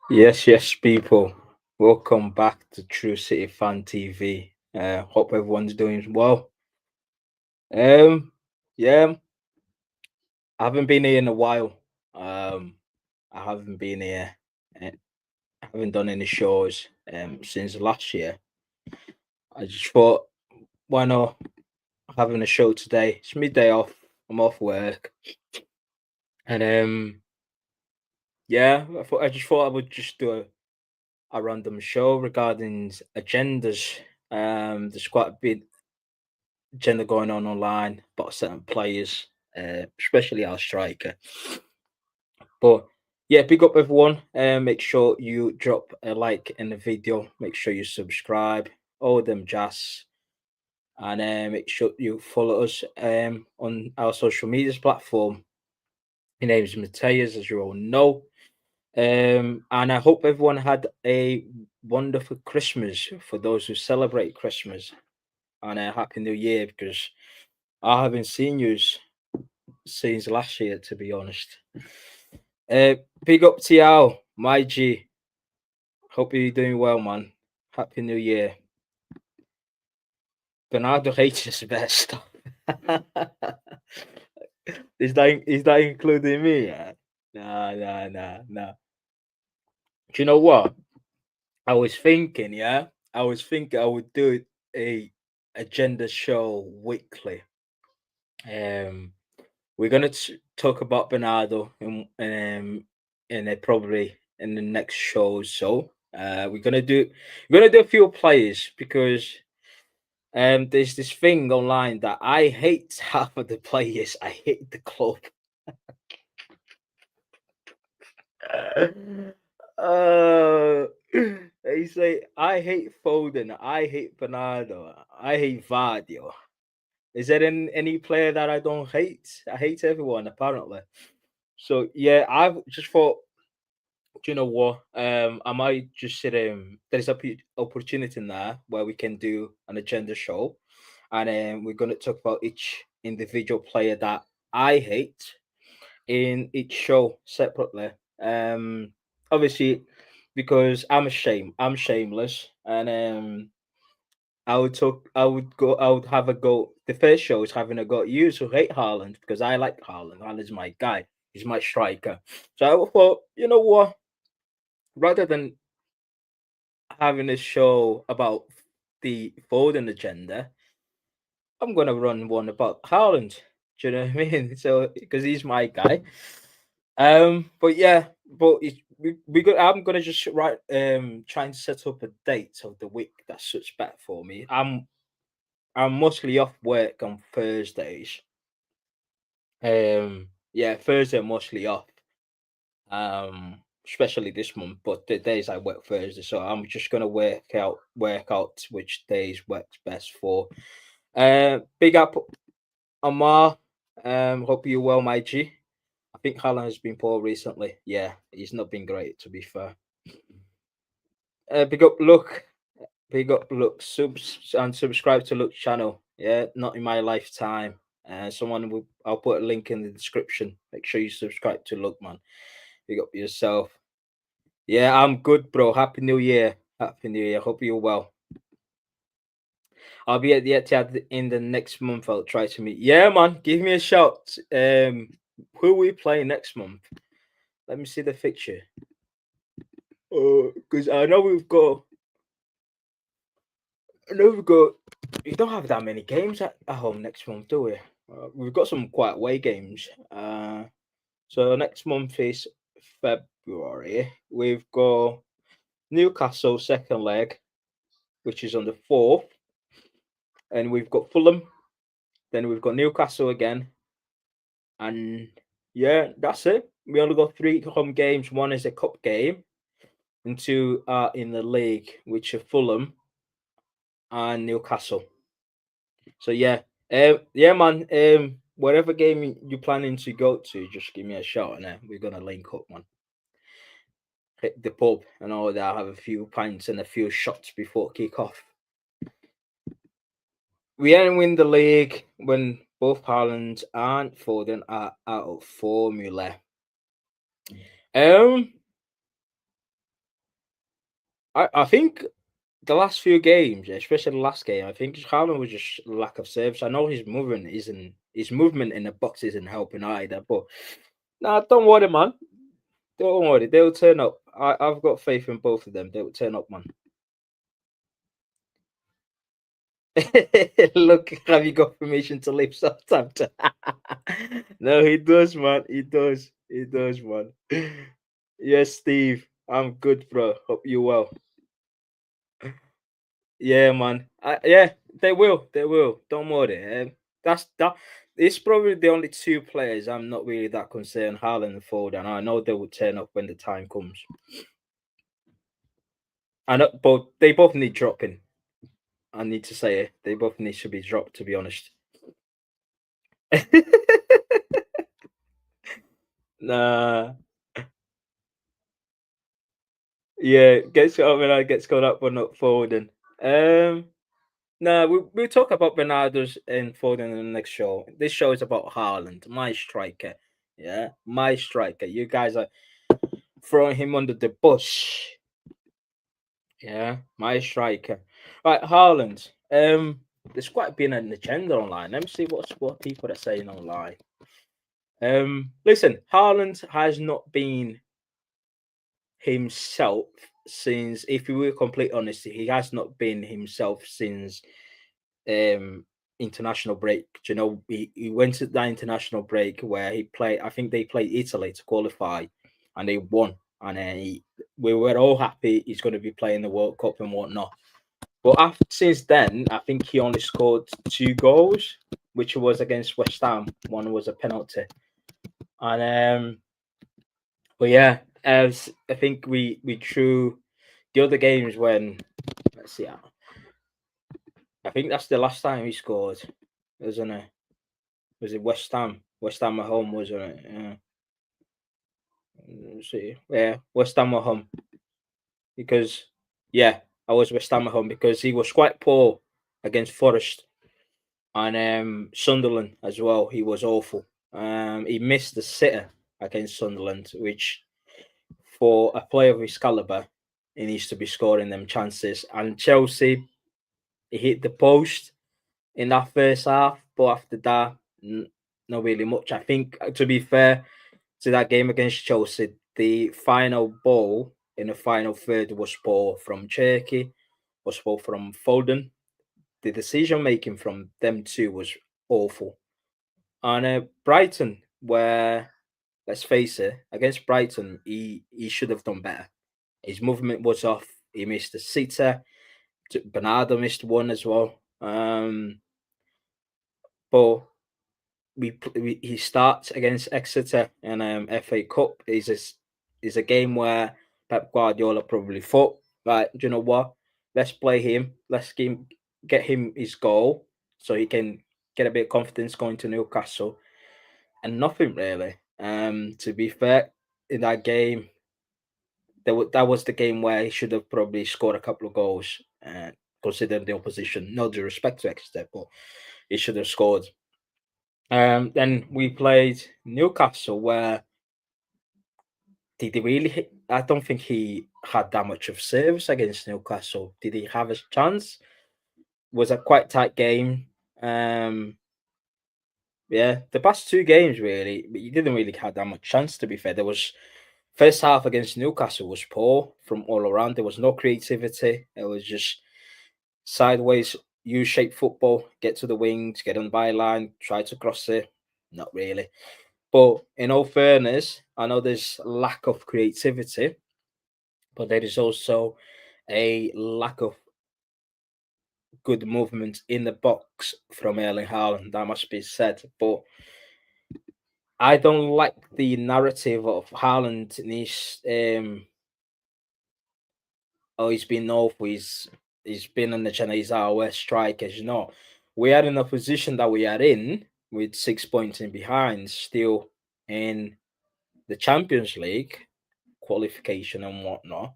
Yes, people. Welcome back to True City Fan TV. Hope everyone's doing well. Yeah, I haven't been here in a while. Um, I haven't been here. I haven't done any shows since last year. I just thought, why not having a show today? It's midday off. I'm off work, and yeah, I just thought I would just do a random show regarding agendas. There's quite a bit agenda going on online about certain players, especially our striker. But yeah, big up everyone. Make sure you drop a like in the video. Make sure you subscribe. All them jazz. And make sure you follow us on our social media platform. My name is Mateus, as you all know. And I hope everyone had a wonderful Christmas for those who celebrate Christmas and a happy new year because I haven't seen you since last year, to be honest. Uh, Big up to you, my G. Hope you're doing well, man. Happy New Year. Bernardo hates us best. is that including me? Yeah? Nah. Do you know what? I was thinking, yeah. I was thinking I would do a agenda show weekly. Um, we're gonna talk about Bernardo in probably in the next show. So we're gonna do a few players because there's this thing online that I hate half of the players. I hate the club. uh, they say I hate Foden. I hate Bernardo. I hate Vardio. Is there any player that I don't hate? I hate everyone apparently. So yeah, I've just thought, do you know what? I might just sit. There's a opportunity in there where we can do an agenda show, and we're gonna talk about each individual player that I hate in each show separately. Obviously, because I'm shameless, and I would have a go. The first show is having a go at you who hate Haaland because I like Haaland. Haaland's my guy. He's my striker. So I thought, you know what? Rather than having a show about the Foden agenda, I'm gonna run one about Haaland. Do you know what I mean? So because he's my guy. But yeah, but I'm gonna just trying to set up a date of the week that suits better for me. I'm mostly off work on Thursdays. Yeah, Thursday I'm mostly off. Especially this month, but the days I work Thursday, so I'm just gonna work out which days works best for. Big up Amar. Hope you're well, my G. I think Haaland has been poor recently. Yeah, he's not been great to be fair. Big up Look. Big up Look. And subscribe to Look channel. Yeah, not in my lifetime. I'll put a link in the description. Make sure you subscribe to Look, man. Big up yourself. Yeah, I'm good, bro. Happy New Year. Happy New Year. Hope you're well. I'll be at the Etihad in the next month. I'll try to meet. Yeah, man. Give me a shout. Who we play next month? Let me see the fixture. Because I know we've got. We don't have that many games at home next month, do we? We've got some quite away games. So next month is February. We've got Newcastle second leg, which is on the 4th, and we've got Fulham. Then we've got Newcastle again, and yeah, that's it. We only got three home games. One is a cup game, and two are in the league, which are Fulham and Newcastle. So yeah, man. Whatever game you're planning to go to, just give me a shout, and we're gonna link up, man. Hit the pub and all that. Have a few pints and a few shots before kick off. We ain't win the league when both Haaland and Foden are out of formula. Um, I think the last few games, especially the last game, I think Haaland was just lack of service. I know his movement in the box isn't helping either, but nah, don't worry, man. Don't worry, they'll turn up. I've got faith in both of them. They'll turn up, man. Look, have you got permission to leave Southampton? No, he does, man. He does. He does, man. Yes, Steve. I'm good, bro. Hope you well. Yeah, man. Yeah, they will. They will. Don't worry. That's that. It's probably the only two players I'm not really that concerned. Haaland and Foden. I know they will turn up when the time comes. I know, but they both need dropping. I need to say it. They both need to be dropped. To be honest. Nah. Yeah, gets up when I gets caught up but not Foden. Um, no, we'll talk about Bernardo's and Foden in the next show. This show is about Haaland, my striker. Yeah, my striker. You guys are throwing him under the bus. Yeah, my striker. Right, Haaland. There's quite been an agenda online. Let me see what people are saying online. Listen, Haaland has not been himself since, if we were complete honesty, he has not been himself since um international break. Do you know, he went to that international break where he played, I think they played Italy to qualify and they won. And then we were all happy he's going to be playing the World Cup and whatnot. But after, since then, I think he only scored 2 goals, which was against West Ham. One was a penalty. And but yeah, as I think we drew the other games when, let's see, I think that's the last time he scored, isn't it? Was it West Ham? West Ham at home, wasn't it? Yeah. Let's see, yeah, West Ham at home because yeah, I was West Ham at home because he was quite poor against Forest and Sunderland as well. He was awful. He missed the sitter against Sunderland, which for a player of his caliber, he needs to be scoring them chances. And Chelsea, he hit the post in that first half, but after that, not really much. I think, to be fair to that game against Chelsea, the final ball in the final third was poor from Cherky, was poor from Foden. The decision making from them two was awful. And Brighton, where, let's face it, against Brighton, he should have done better. His movement was off. He missed a sitter. Bernardo missed one as well. But he starts against Exeter in FA Cup. Is a game where Pep Guardiola probably thought, right, do you know what? Let's play him. Let's get him his goal so he can get a bit of confidence going to Newcastle. And nothing really. To be fair, in that game, that was the game where he should have probably scored a couple of goals, considering the opposition. No due respect to Exeter, but he should have scored. Then we played Newcastle, where did he really hit? I don't think he had that much of service against Newcastle. Did he have a chance? Was a quite tight game. Yeah, the past 2 games really, but you didn't really have that much chance. To be fair, there was first half against Newcastle was poor from all around. There was no creativity. It was just sideways U-shaped football. Get to the wings, get on the byline, try to cross it. Not really. But in all fairness, I know there's lack of creativity, but there is also a lack of good movement in the box from Erling Haaland. That must be said. But I don't like the narrative of Haaland and his oh, he's been awful. He's been on the channel. He's our worst strikers. You know, we are in a position that we are in with 6 points in behind, still in the Champions League qualification and whatnot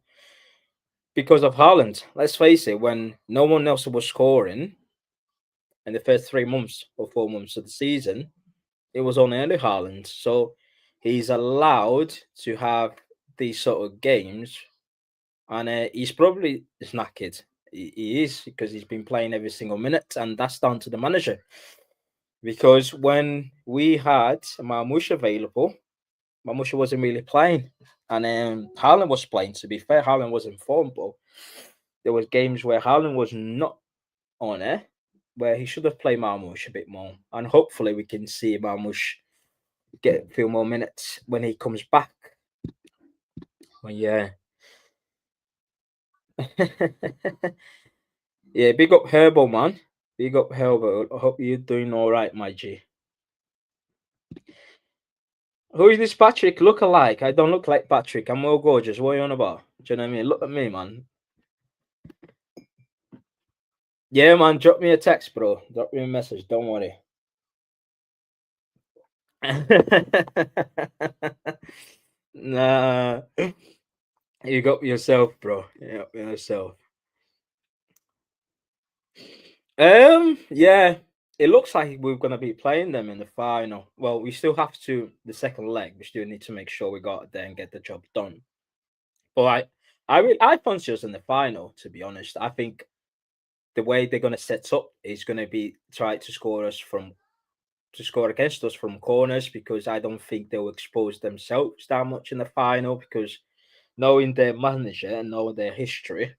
because of Haaland. Let's face it, when no one else was scoring in the first 3 months or 4 months of the season, it was only Haaland. So he's allowed to have these sort of games and he's probably knackered. He is because he's been playing every single minute, and that's down to the manager. Because when we had Marmoush available, Marmoush wasn't really playing, and Haaland was playing. To be fair, Haaland was in form, but there was games where Haaland was not on it, where he should have played Marmoush a bit more, and hopefully we can see Marmoush get a few more minutes when he comes back. Well, yeah. Yeah, big up Herbo, man. Big up Herbo. I hope you're doing all right, my G. Who is this Patrick look alike? I don't look like Patrick. I'm more gorgeous. What are you on about? Do you know what I mean? Look at me, man. Yeah, man. Drop me a text, bro. Drop me a message. Don't worry. Nah, you got yourself, bro. You got yourself. Yeah, it looks like we're gonna be playing them in the final. Well, we still have to the second leg. We still need to make sure we got there and get the job done. But I fancy us in the final. To be honest, I think the way they're gonna set up is gonna be try to score us from to score against us from corners because I don't think they'll expose themselves that much in the final because knowing their manager and knowing their history,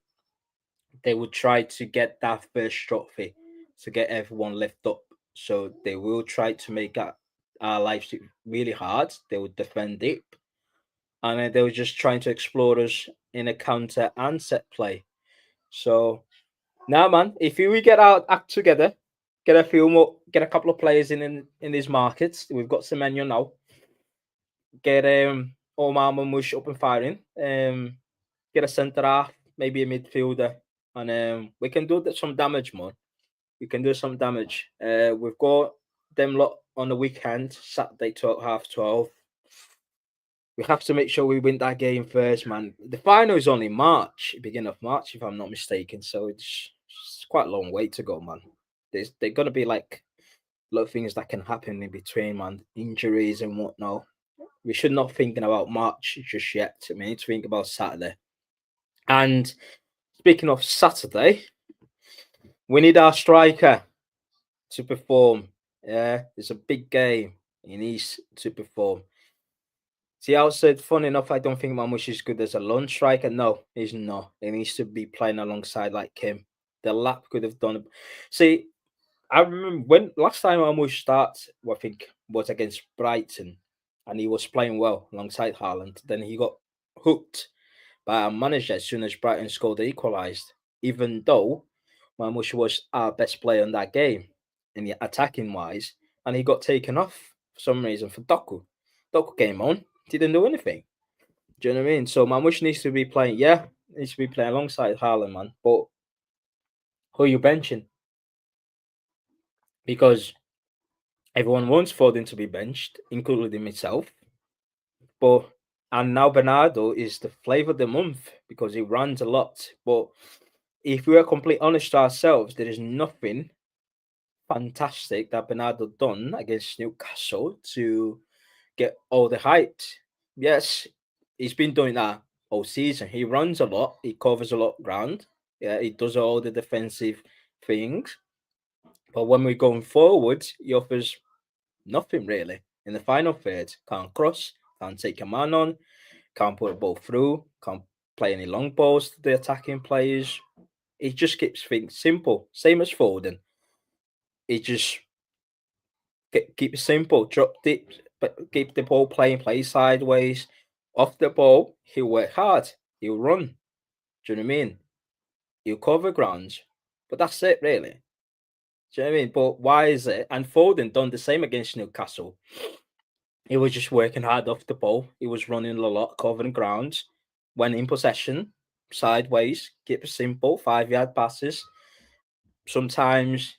they would try to get that first trophy to get everyone lift up. So they will try to make our lives really hard. They will defend deep, and then they were just trying to explore us in a counter and set play. So now, man, if we get our act together, get a few more, get a couple of players in these markets. We've got Semenyo now. Get Omar Mamush up and firing. Get a centre half, maybe a midfielder, and we can do some damage, man. We can do some damage. We've got them lot on the weekend, Saturday 12:30. We have to make sure we win that game first, man. The final is only March, beginning of March, if I'm not mistaken. So it's quite a long way to go, man. There's gonna be like a lot of things that can happen in between, man. Injuries and whatnot. We should not thinking about March just yet. We need to think about Saturday. And speaking of Saturday, we need our striker to perform. Yeah, it's a big game. He needs to perform. See, I said, fun enough, I don't think Mamush is good as a lone striker. No, he's not. He needs to be playing alongside like him. The lap could have done. See, I remember when last time Mamush started, I think was against Brighton, and he was playing well alongside Haaland. Then he got hooked by our manager as soon as Brighton scored the equalised. Even though Mamush was our best player in that game, in the attacking wise, and he got taken off for some reason for Doku. Doku came on, didn't do anything. Do you know what I mean? So Mamush needs to be playing. Yeah, needs to be playing alongside Haaland, man. But who are you benching? Because everyone wants Foden to be benched, including myself. But and now Bernardo is the flavour of the month because he runs a lot. But if we are completely honest to ourselves, there is nothing fantastic that Bernardo done against Newcastle to get all the hype. Yes, he's been doing that all season. He runs a lot, he covers a lot of ground. Yeah, he does all the defensive things. But when we're going forward, he offers nothing really. In the final third, can't cross, can't take a man on, can't put a ball through, can't play any long balls to the attacking players. He just keeps things simple, same as Foden. He just keep it simple, drop deep, but keep the ball playing, play sideways. Off the ball, he'll work hard, he'll run. Do you know what I mean? He'll cover grounds, but that's it, really. Do you know what I mean? But why is it? And Foden done the same against Newcastle. He was just working hard off the ball. He was running a lot, covering grounds. When in possession, sideways, keep it simple, 5 yard passes. Sometimes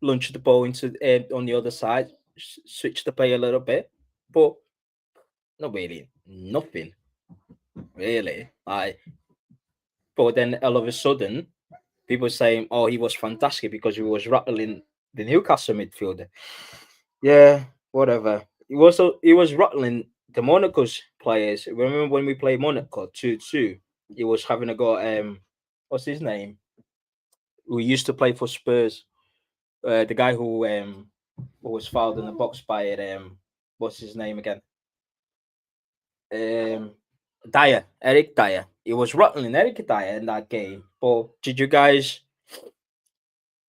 launch the ball into on the other side, switch the play a little bit, but not really nothing really. But then all of a sudden, people saying, "Oh, he was fantastic because he was rattling the Newcastle midfielder." Yeah, whatever. He was rattling the Monaco's players. Remember when we played Monaco 2-2? he was having a go at what's his name? Who used to play for Spurs. The guy who was fouled in the box by what's his name again? Um Dyer, Eric Dyer. He was rattling Eric Dyer in that game. But did you guys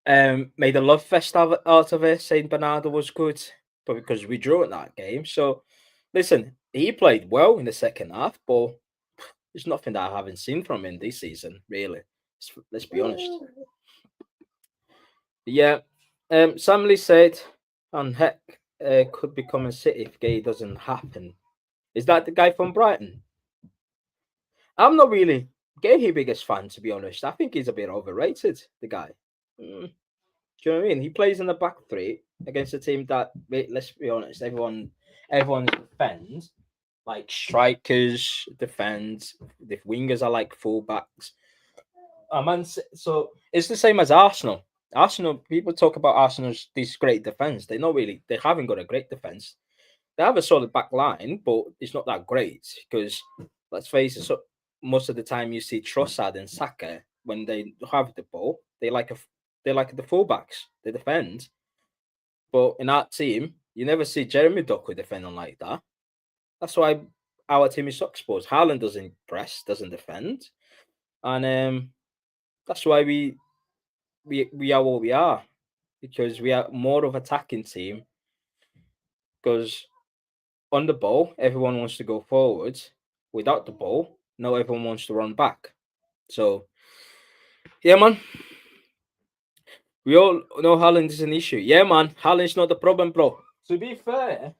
made a love fest out of it, saying Bernardo was good, but because we drew in that game. So listen, he played well in the second half, but there's nothing that I haven't seen from him this season, really. Let's be honest. Yeah, Sam Lee said, and heck, could become a City if Gay doesn't happen. Is that the guy from Brighton? I'm not really Gay his biggest fan, to be honest. I think he's a bit overrated, the guy. Mm, do you know what I mean? He plays in the back three against a team that, let's be honest, everyone defends, like strikers defend, the wingers are like fullbacks. So it's the same as Arsenal. Arsenal, people talk about Arsenal's this great defense. They haven't got a great defense. They have a solid back line, but it's not that great because let's face it, most of the time you see Trossard and Saka when they have the ball, they like the fullbacks. They defend, but in our team, you never see Jeremy Doku defending like that. That's why our team is so exposed. Haaland doesn't press, doesn't defend, and that's why we are what we are because we are more of attacking team. Because on the ball, everyone wants to go forward. Without the ball, no, everyone wants to run back. So yeah, man, we all know Haaland is an issue. Yeah, man, Haaland's not the problem, bro. To be fair,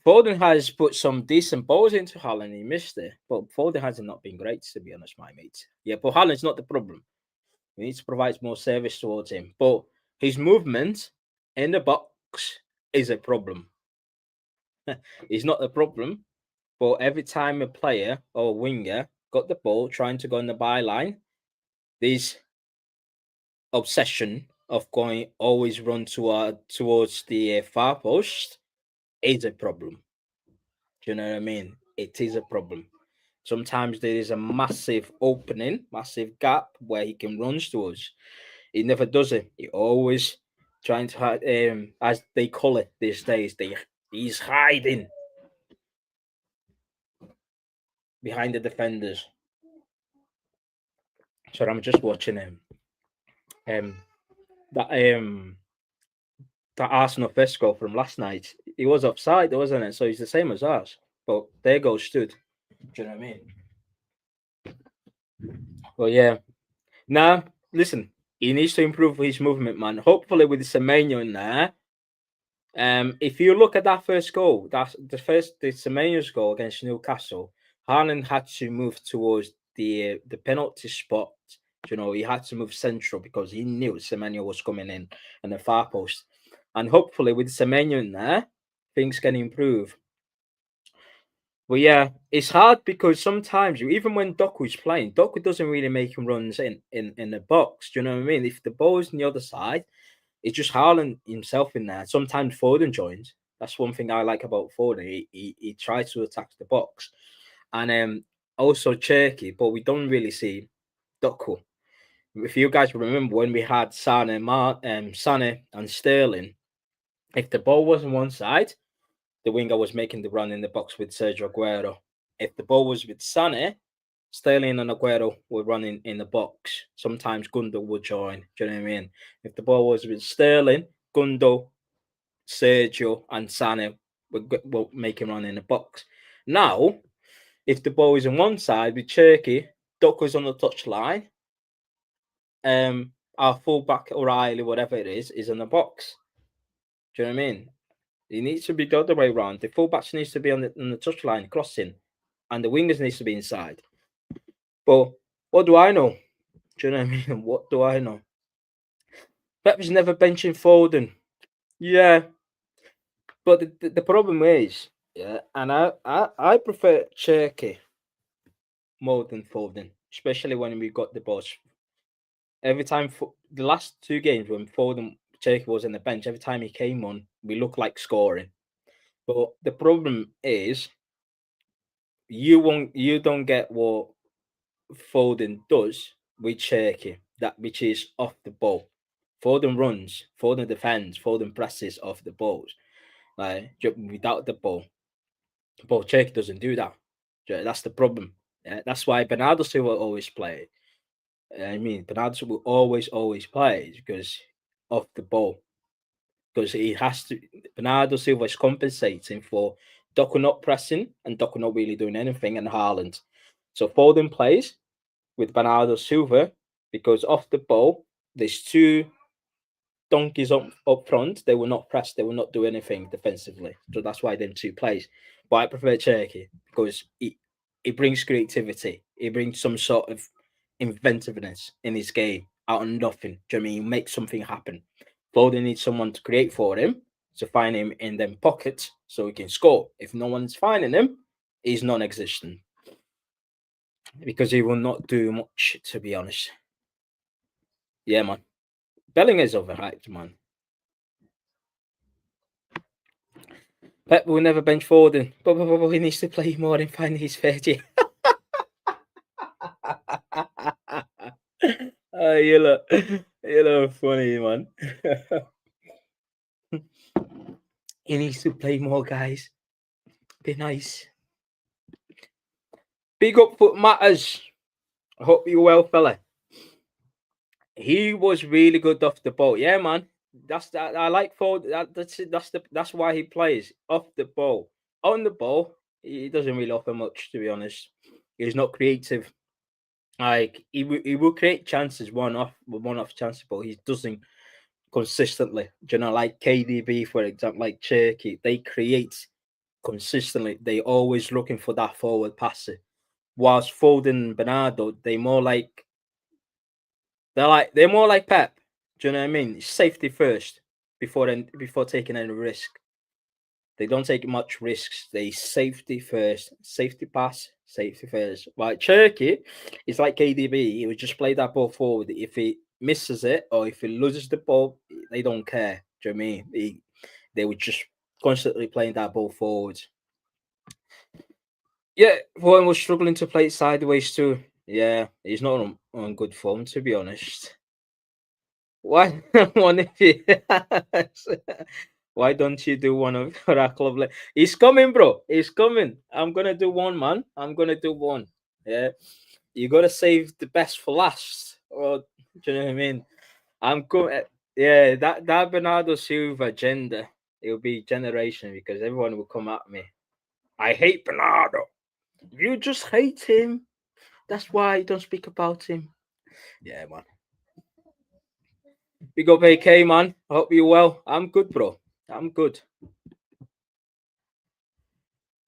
Foden has put some decent balls into Haaland. He missed it, but Foden has not been great, to be honest, my mate. Yeah, but Haaland's not the problem. We need to provide more service towards him. But his movement in the box is a problem. He's not the problem. But every time a player or a winger got the ball trying to go on the byline, this obsession of going always run towards the far post is a problem. Do you know what I mean? It is a problem. Sometimes there is a massive opening, massive gap where he can run towards. He never does it. He always trying to hide, as they call it these days. He's hiding behind the defenders. So I'm just watching him. That that Arsenal first goal from last night. He was offside, wasn't it? So he's the same as us. But their goal stood. Do you know what I mean? Well, yeah. Now, listen, he needs to improve his movement, man. Hopefully, with Semenyo in there. If you look at that first goal, that's the Semenyo's goal against Newcastle. Haaland had to move towards the penalty spot. You know, he had to move central because he knew Semenyo was coming in and the far post. And hopefully, with Semenyo in there, things can improve. But yeah, it's hard because sometimes even when Doku is playing, Doku doesn't really make him runs in the box. Do you know what I mean? If the ball is on the other side, it's just Haaland himself in there. Sometimes Foden joins. That's one thing I like about Foden. He tries to attack the box, and also Cherky, but we don't really see Doku. If you guys remember when we had Sane and Sterling, if the ball was on one side, the winger was making the run in the box with Sergio Aguero. If the ball was with Sane, Sterling and Aguero were running in the box. Sometimes Gundo would join. Do you know what I mean? If the ball was with Sterling, Gundo, Sergio, and Sane would make him run in the box. Now, if the ball is on one side with Cherky, Doku's on the touchline, our fullback O'Reilly, whatever it is in the box. Do you know what I mean? It needs to be the other way around. The fullbacks needs to be on the touchline crossing, and the wingers needs to be inside. But what do I know? Do you know what I mean? What do I know? Pep's never benching Foden. Yeah, but the problem is, yeah, and I prefer Cherky more than Foden, especially when we got the boss. Every time the last two games when Foden Cherky was on the bench, every time he came on, we looked like scoring. But the problem is, you don't get what Foden does with Cherky, that which is off the ball. Foden runs, Foden defends, Foden presses off the balls, like without the ball. But Cherky doesn't do that. That's the problem. That's why Bernardo Silva always play. I mean, Bernardo Silva will always play because of the ball. Because he has to. Bernardo Silva is compensating for Doku not pressing and Doku not really doing anything, and Haaland. So Foden plays with Bernardo Silva because off the ball, there's two donkeys up front. They will not press, they will not do anything defensively. So that's why them two plays. But I prefer Cherky because he brings creativity, he brings some sort of inventiveness in his game out of nothing. Do you know what I mean? He makes something happen. Foden needs someone to create for him, to find him in them pockets so he can score. If no one's finding him, he's non existent because he will not do much, to be honest. Yeah, man. Belling is overhyped, man. Pep will never bench Foden, but he needs to play more and find his fair share. You look funny, man. He needs to play more, guys. Be nice. Big up Foot Matters. I hope you're well, fella. He was really good off the ball. Yeah, man. That's that. I like Foden. That's why he plays off the ball. On the ball, he doesn't really offer much, to be honest. He's not creative. Like he will create chances one off chances, but he doesn't consistently. Do you know, like KDB for example, like Cherky, they create consistently. They always looking for that forward passer. Whilst Foden and Bernardo, they're more like Pep. Do you know what I mean? Safety first before taking any risk. They don't take much risks. They safety first, safety pass, safety first. Like Cherky, it's like KDB. He would just play that ball forward. If he misses it or if he loses the ball, they don't care. Do you know what I mean? They would just constantly playing that ball forward. Yeah, Warren was struggling to play it sideways too. Yeah, he's not on good form, to be honest. Why one of you? Why don't you do one of your club? He's coming, bro. He's coming. I'm gonna do one, man. I'm gonna do one. Yeah, you gotta save the best for last. Or do you know what I mean? I'm going. Yeah, that Bernardo Silva agenda. It'll be generation because everyone will come at me. I hate Bernardo. You just hate him. That's why you don't speak about him. Yeah, man. Big up AK, man. I hope you're well. I'm good, bro. I'm good.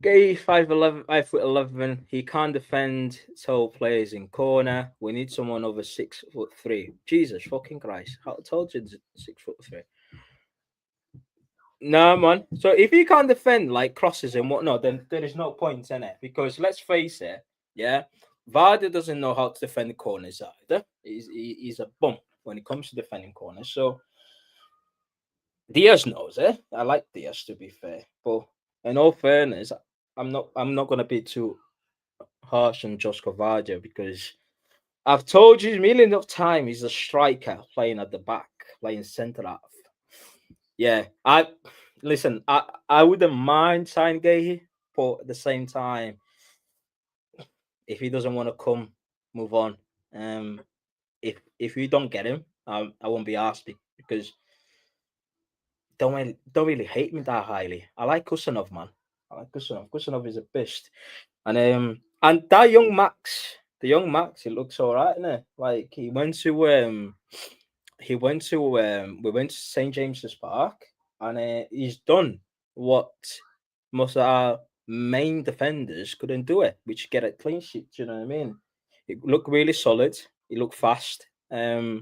Gay 5'11", 5'11". He can't defend tall players in corner. We need someone over 6'3". Jesus fucking Christ! I told you 6'3". No, man. So if he can't defend like crosses and whatnot, then there is no point in it. Because let's face it, yeah, Vardy doesn't know how to defend corners either. He's a bum when it comes to defending corners. So Diaz knows it. I like Diaz to be fair, but in all fairness, I'm not gonna be too harsh on Josko Vardy because I've told you millions of times he's a striker playing at the back, playing centre half. Yeah, I wouldn't mind signing Gay, but at the same time, if he doesn't want to come, move on. If you don't get him, I won't be asked because don't really hate me that highly. I like Kusanov, man. I like Kusanov. Kusanov is a beast, and that young Max, the young Max, he looks all right, innit? Like we went to St James's Park, and he's done what most of our main defenders couldn't do it, which get a clean sheet. Do you know what I mean? He looked really solid. He looked fast. How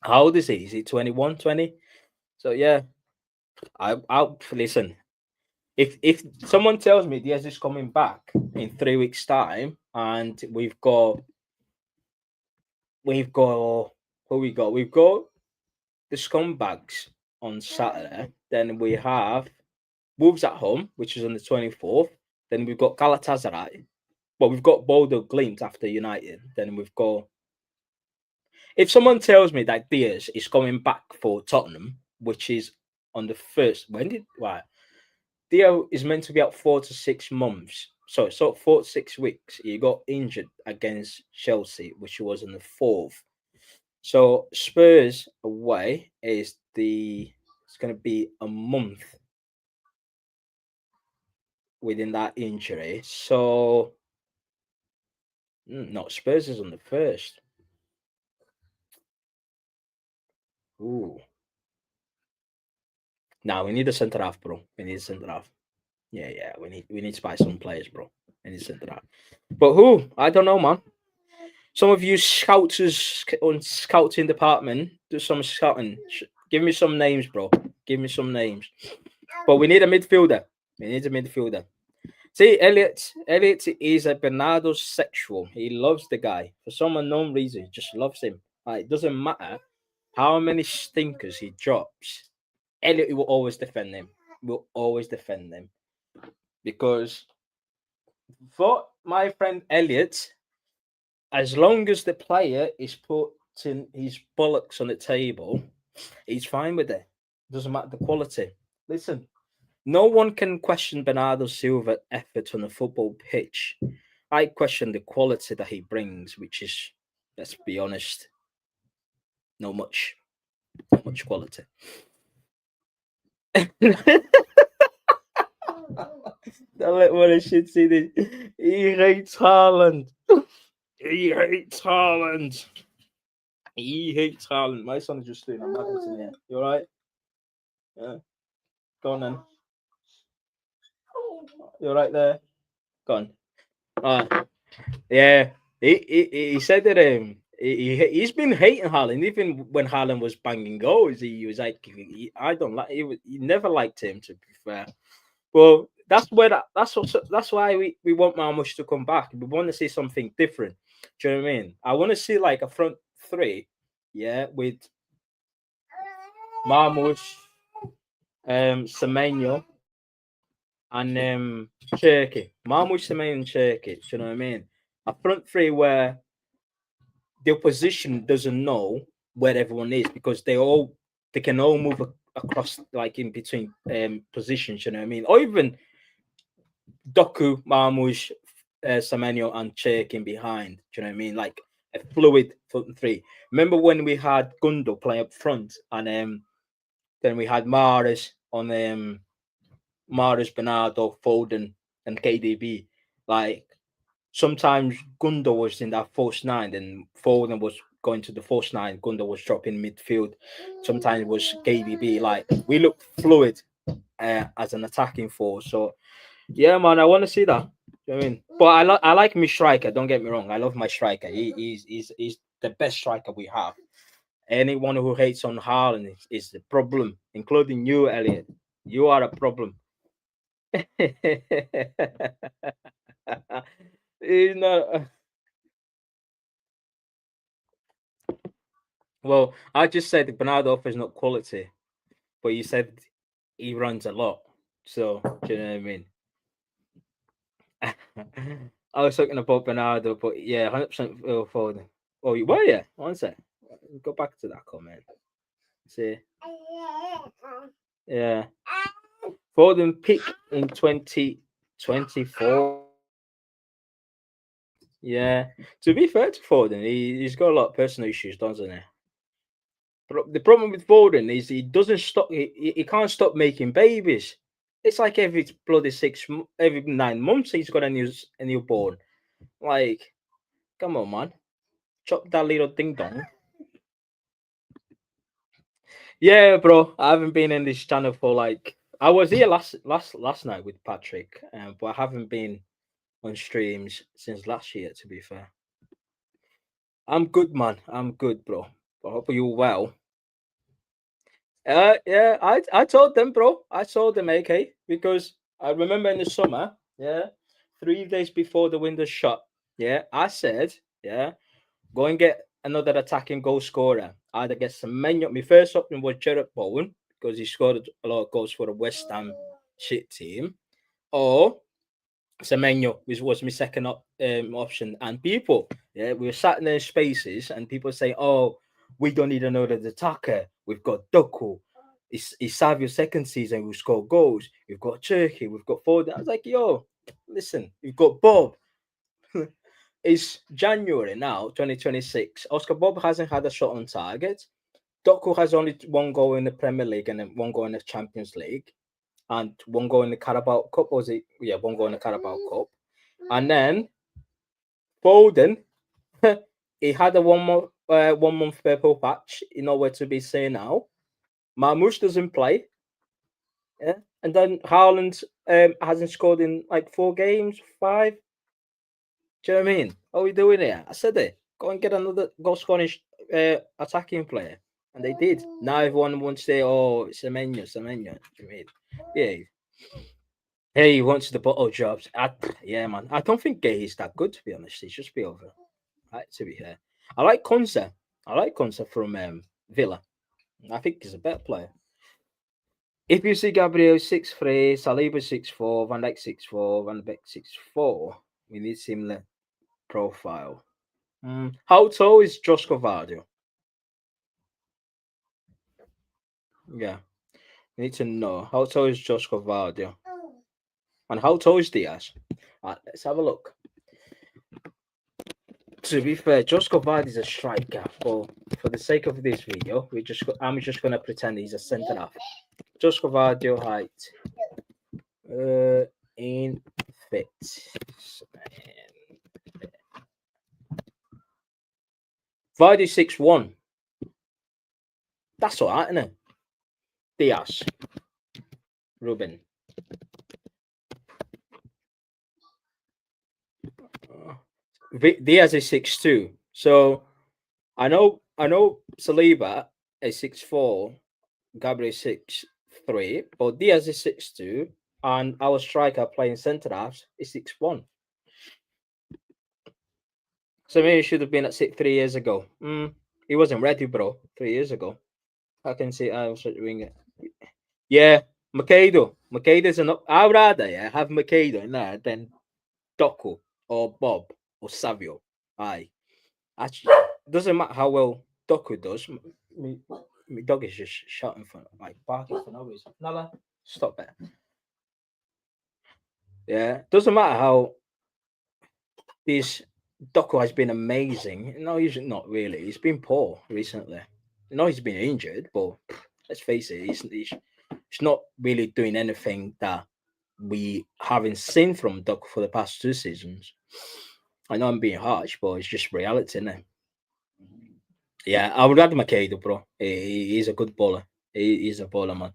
old is he? Is he 21, 20? So yeah, I'll listen. If someone tells me Diaz is coming back in 3 weeks' time, and we've got who we've got the scumbags on Saturday. Then we have Wolves at home, which is on the 24th. Then we've got Galatasaray But we've got Bodo Glimt after United. Then we've got. If someone tells me that Diaz is coming back for Tottenham, which is on the first, when did why? Theo is meant to be out 4 to 6 months. So 4 to 6 weeks. He got injured against Chelsea, which was on the fourth. So Spurs away is the it's gonna be a month within that injury. So no, Spurs is on the first. Ooh. Now we need a centre half, bro. We need a centre half. Yeah. We need to buy some players, bro. We need a centre half. But who? I don't know, man. Some of you scouters on scouting department, do some scouting. Give me some names, bro. Give me some names. But we need a midfielder. We need a midfielder. See, Elliot. Elliot is a Bernardo sexual. He loves the guy for some unknown reason. He just loves him. Like, it doesn't matter how many stinkers he drops. Elliot will always defend him. Will always defend them because for my friend Elliot, as long as the player is putting his bollocks on the table, he's fine with it. Doesn't matter the quality. Listen, no one can question Bernardo Silva effort on the football pitch. I question the quality that he brings, which is, let's be honest, not much, not much quality. Don't let one of shit see this. He hates Haaland. He hates Haaland. He hates Haaland. My son is just doing a madness in here. You alright? Yeah. Go on then. You're right there. Go on. Alright. Yeah. He said that he's been hating Haaland even when Haaland was banging goals. He was like, I don't like. He never liked him, to be fair. Well, that's why we want Marmoush to come back. We want to see something different. Do you know what I mean? I want to see like a front three, yeah, with Marmoush, Semenyo, and Cherky. Marmoush, Semenyo, and Cherky. Do you know what I mean? A front three where the opposition doesn't know where everyone is because they can all move across like in between positions. You know what I mean? Or even Doku, Marmoush, Semenyo, and Cherkin behind. Do you know what I mean? Like a fluid front three. Remember when we had Gundo play up front, and then we had Maris on Maris, Bernardo, Foden, and KDB. Like sometimes Gundo was in that false nine, and Foden was going to the false nine. Gundo was dropping midfield. Sometimes it was KDB. Like we look fluid as an attacking force. So yeah, man, I want to see that. You know what I mean, but I like my striker. Don't get me wrong. I love my striker. He's the best striker we have. Anyone who hates on Haaland is the problem, including you, Elliot. You are a problem. You know, well, I just said Bernardo offers not quality, but you said he runs a lot. So do you know what I mean? I was talking about Bernardo, but yeah, 100% Foden. Oh, you were, yeah? One sec. Go back to that comment. See, yeah. Foden peak in 2024. Yeah. To be fair to Foden, he's got a lot of personal issues, doesn't he? But the problem with Foden is he doesn't stop. He can't stop making babies. It's like every bloody every 9 months he's got a newborn. Like, come on, man, chop that little ding dong. Yeah, bro. I haven't been in this channel for like I was here last night with Patrick, but I haven't been on streams since last year. To be fair, I'm good, man. I'm good, bro. I hope you're well. Yeah, I told them, bro. I told them, AK, because I remember in the summer, yeah, 3 days before the window shut, yeah, I said, yeah, go and get another attacking goal scorer. Either get some menu. My first option was Jared Bowen because he scored a lot of goals for the West Ham shit team, or Semenyo was my second option. And people, yeah, we were sat in their spaces and people saying, oh, we don't need another attacker. We've got Doku. It's Savio's second season. We've scored goals. We've got Turkey. We've got Foden. I was like, yo, listen, we've got Bob. It's January now, 2026. Oscar Bob hasn't had a shot on target. Doku has only one goal in the Premier League and then one goal in the Champions League and one goal in the Carabao Cup. Or was it? Yeah, one goal in the Carabao Cup. And then Foden, he had a 1 month purple patch. You know where to be seen now. Marmoush doesn't play. Yeah. And then Haaland hasn't scored in like 4 games, 5. Do you know what I mean? What are we doing here? I said it. Go and get another goal scoring attacking player. And they did. Now everyone wants to say, oh, it's Semenyo. Do you know what I mean? Yeah. Hey, he wants the bottle jobs. Yeah, man. I don't think Gay is that good, to be honest. He's just be over. Right, to be fair. I like Konsa. I like Konsa from Villa. I think he's a better player. If you see Gabriel 6'3", Saliba 6'4", Van Dijk 6'4", Van Beek 6'4", we need similar profile. How tall is Josko Vardio? Yeah, we need to know. How tall is Josko Vardio? And how tall is Diaz? Let's have a look. To be fair, Josko Vardy is a striker, but for the sake of this video, I'm just gonna pretend he's a centre half. Josko Vardio height. In fit. Vardy 6'1". That's alright, isn't it? Diaz. Ruben. Diaz is 6'2". So I know Saliba is 6'4", Gabriel 6'3", but Diaz is 6'2", and our striker playing centre halves is 6'1". So maybe he should have been at 3 years ago. He wasn't ready, bro. 3 years ago. I can see I was doing it. Yeah, Makado. Makedo's an. I'd rather have Makado in there than Doku or Bob or Savio. Aye. Actually, doesn't matter how well Doku does. My dog is just shouting for like barking for no reason. Nala, stop it. Yeah, doesn't matter how this Doku has been amazing. No, he's not really. He's been poor recently. No, he's been injured, but let's face it, he's not really doing anything that we haven't seen from Doku for the past 2 seasons. I know I'm being harsh, but it's just reality, isn't it? Yeah, I would rather Makeda, bro. He's a good bowler. He's a bowler, man.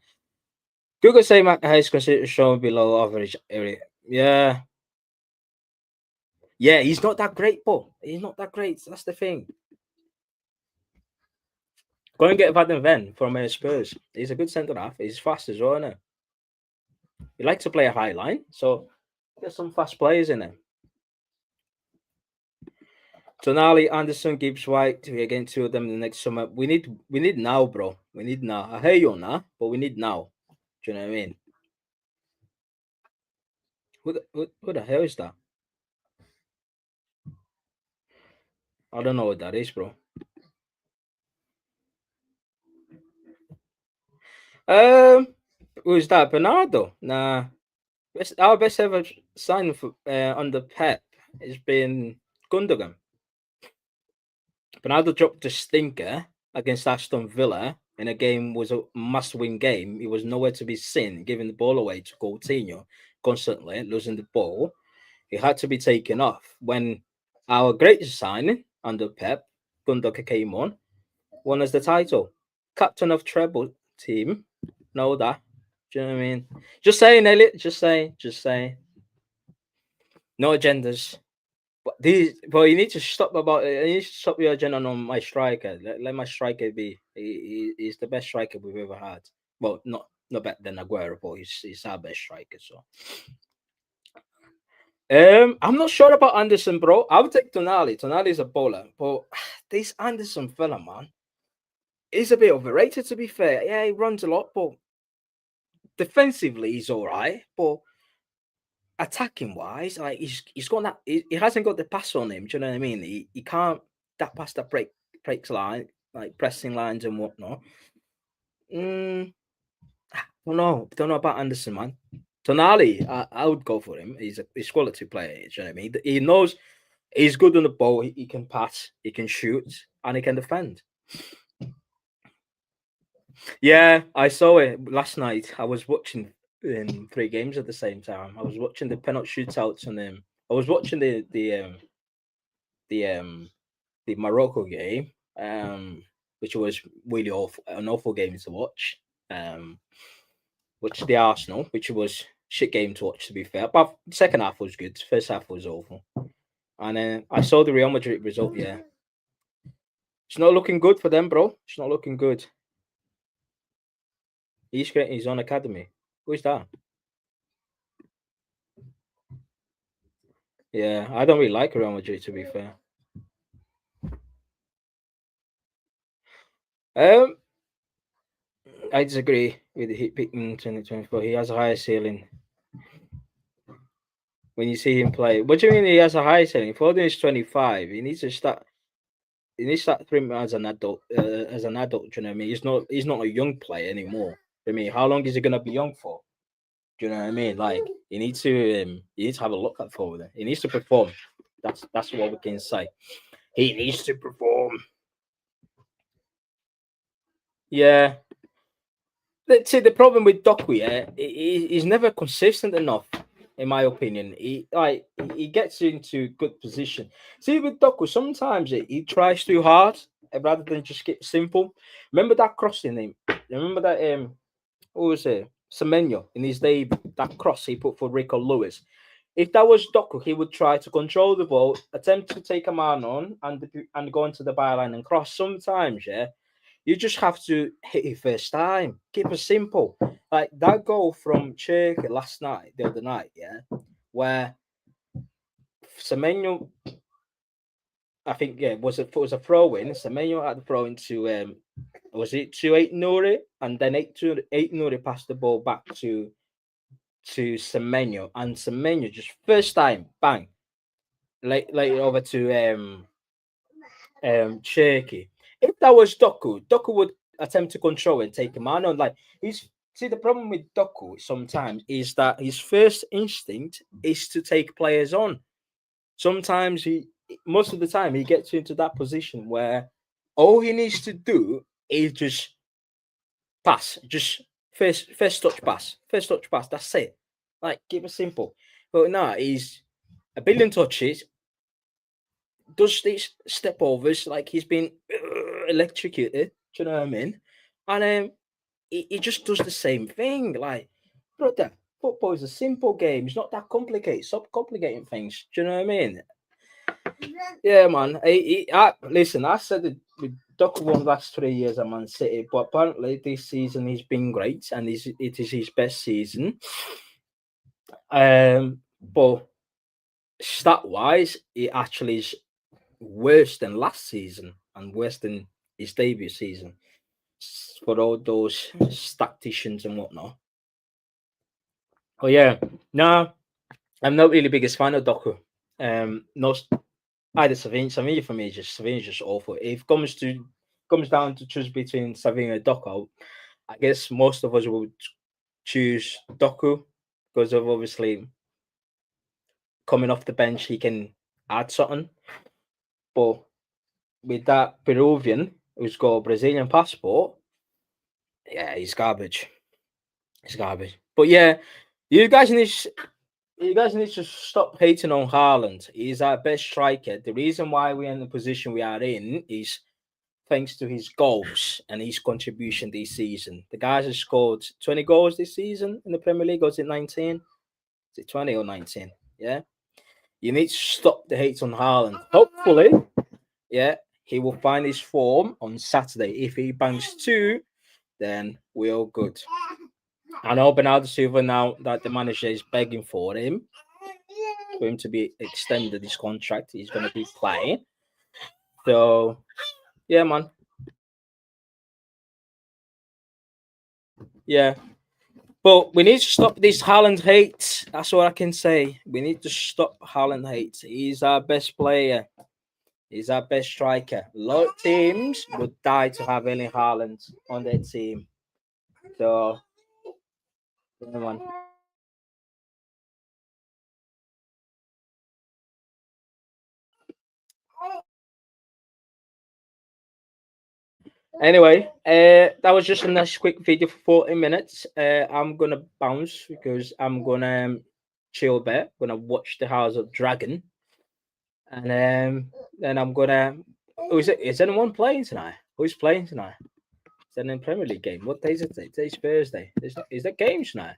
Google say Mac is considered shown below average area. Yeah. Yeah, he's not that great, bro. He's not that great. That's the thing. Go and get Van Ven from Spurs. He's a good centre half. He's fast as well, isn't he? He likes to play a high line, so get some fast players in there. Tonali, Anderson, Gibbs, White. We're getting 2 of them in the next summer. We need now, bro. We need now. I hear you on that, but we need now. Do you know what I mean? Who the hell is that? I don't know what that is, bro. Who's that? Bernardo? Nah. Our best ever sign for under Pep has been Gundogan. Bernardo dropped a stinker against Aston Villa in a game was a must-win game. He was nowhere to be seen, giving the ball away to Coutinho constantly, losing the ball. He had to be taken off. When our greatest signing under Pep, Gundogan came on, won us the title. Captain of treble team. Know that. Do you know what I mean? Just saying, Elliot. Just saying. No agendas. But you need to stop you need to stop your agenda on my striker. Let my striker be. He's the best striker we've ever had. Well, not better than Aguero, but he's our best striker. So, I'm not sure about Anderson, bro. I would take Tonali. Tonali's a bowler, but this Anderson fella, man, he's a bit overrated. To be fair, yeah, he runs a lot, but defensively he's all right. But attacking wise, like he's got that he hasn't got the pass on him. Do you know what I mean? He can't that pass that breaks line like pressing lines and whatnot. Mm, don't know about Anderson, man. Tonali, I would go for him. He's a quality player. Do you know what I mean? He knows he's good on the ball. He can pass, he can shoot, and he can defend. Yeah, I saw it last night. I was watching three games at the same time. I was watching the penalty shootouts and I was watching the the Morocco game, which was really awful, an awful game to watch. Which the Arsenal, which was shit game to watch to be fair. But the second half was good. First half was awful. And then I saw the Real Madrid result. Yeah, it's not looking good for them, bro. It's not looking good. He's creating his own academy. Who is that? Yeah, I don't really like Real Madrid to be fair. Um, I disagree with the hit picking 2024. He has a higher ceiling. When you see him play, what do you mean he has a higher ceiling? Foden is 25. He needs to start. He needs to start thinking as an adult. As an adult, do you know what I mean? He's not a young player anymore. I mean, how long is he gonna be young for? Do you know what I mean? Like, you need to have a look at Foden. He needs to perform. That's what we can say. He needs to perform. Yeah, see, the problem with Doku, yeah, he's never consistent enough, in my opinion. He gets into good position. See, with Doku, sometimes he tries too hard rather than just get simple. Remember that crossing him? Remember that what was it? Semenyo in his debut, that cross he put for Rico Lewis. If that was Doku, he would try to control the ball, attempt to take a man on, and go into the byline and cross. Sometimes, yeah, you just have to hit it first time. Keep it simple. Like that goal from Cherky last night, the other night, yeah, where Semenyo, I think, yeah, was a throw in. Semenyo had the throw into was it to eight Nuri, and then eight Nuri passed the ball back to Semenyo, and Semenyo just first time, bang, late over to Cherky. If that was Doku would attempt to control and take him on. Like he's see the problem with Doku sometimes is that his first instinct is to take players on. Sometimes most of the time he gets into that position where all he needs to do is just pass, just first touch pass. That's it. Like keep it simple. But no, he's a billion touches, does these step overs like he's been electrocuted. Do you know what I mean? And he just does the same thing. Like, brother, football is a simple game. It's not that complicated. Stop complicating things. Do you know what I mean? Yeah, man. Listen, I said it with Doc won the last 3 years at Man City, but apparently this season he's been great and it is his best season. But stat wise, it actually is worse than last season and worse than his debut season for all those statisticians and whatnot. Oh yeah, no, I'm not really biggest fan of Doku. No, either Savini for me Savini's just awful. If it comes down to choose between Savini and Doku, I guess most of us would choose Doku because of obviously coming off the bench he can add something. But with that Peruvian who's got a Brazilian passport, yeah, he's garbage. He's garbage. But yeah, you guys need you guys need to stop hating on Haaland. He's our best striker. The reason why we're in the position we are in is thanks to his goals and his contribution this season. The guys have scored 20 goals this season in the Premier League. Was it 19? Is it 20 or 19? Yeah. You need to stop the hate on Haaland. Hopefully, yeah, he will find his form on Saturday. If he bangs two, then we're all good. I know Bernardo Silva now that the manager is begging for him to be extended his contract. He's going to be playing. So, yeah, man. Yeah. But we need to stop this Haaland hate. That's what I can say. We need to stop Haaland hate. He's our best player. He's our best striker. A lot of teams would die to have Erling Haaland on their team. So, anyone. Anyway, that was just a nice quick video for 40 minutes. I'm gonna bounce because I'm gonna chill a bit. Gonna watch the House of Dragon, and then I'm gonna. Oh, is anyone playing tonight? Who's playing tonight? Is that in Premier League game? What day is it? Today's Thursday. Is there games tonight?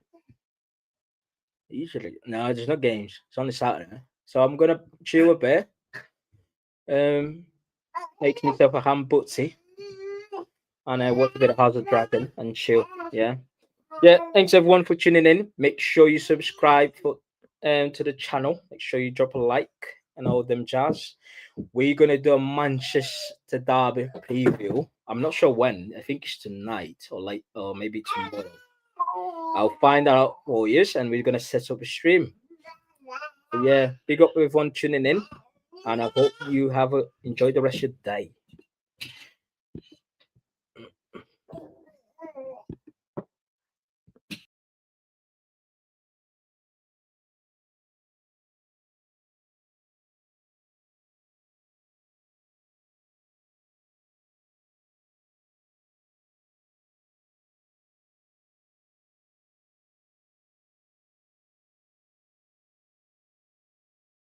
Usually, no, there's no games. It's only Saturday. So I'm gonna chill a bit. Um, make myself a ham butty, and watch a bit of House of Dragon and chill. Yeah. Yeah, thanks everyone for tuning in. Make sure you subscribe to the channel. Make sure you drop a like and all them jazz. We're gonna do a Manchester Derby preview. I'm not sure when. I think it's tonight or late or maybe tomorrow. I'll find out for you, and we're gonna set up a stream. But yeah, big up everyone tuning in, and I hope you have enjoyed the rest of your day.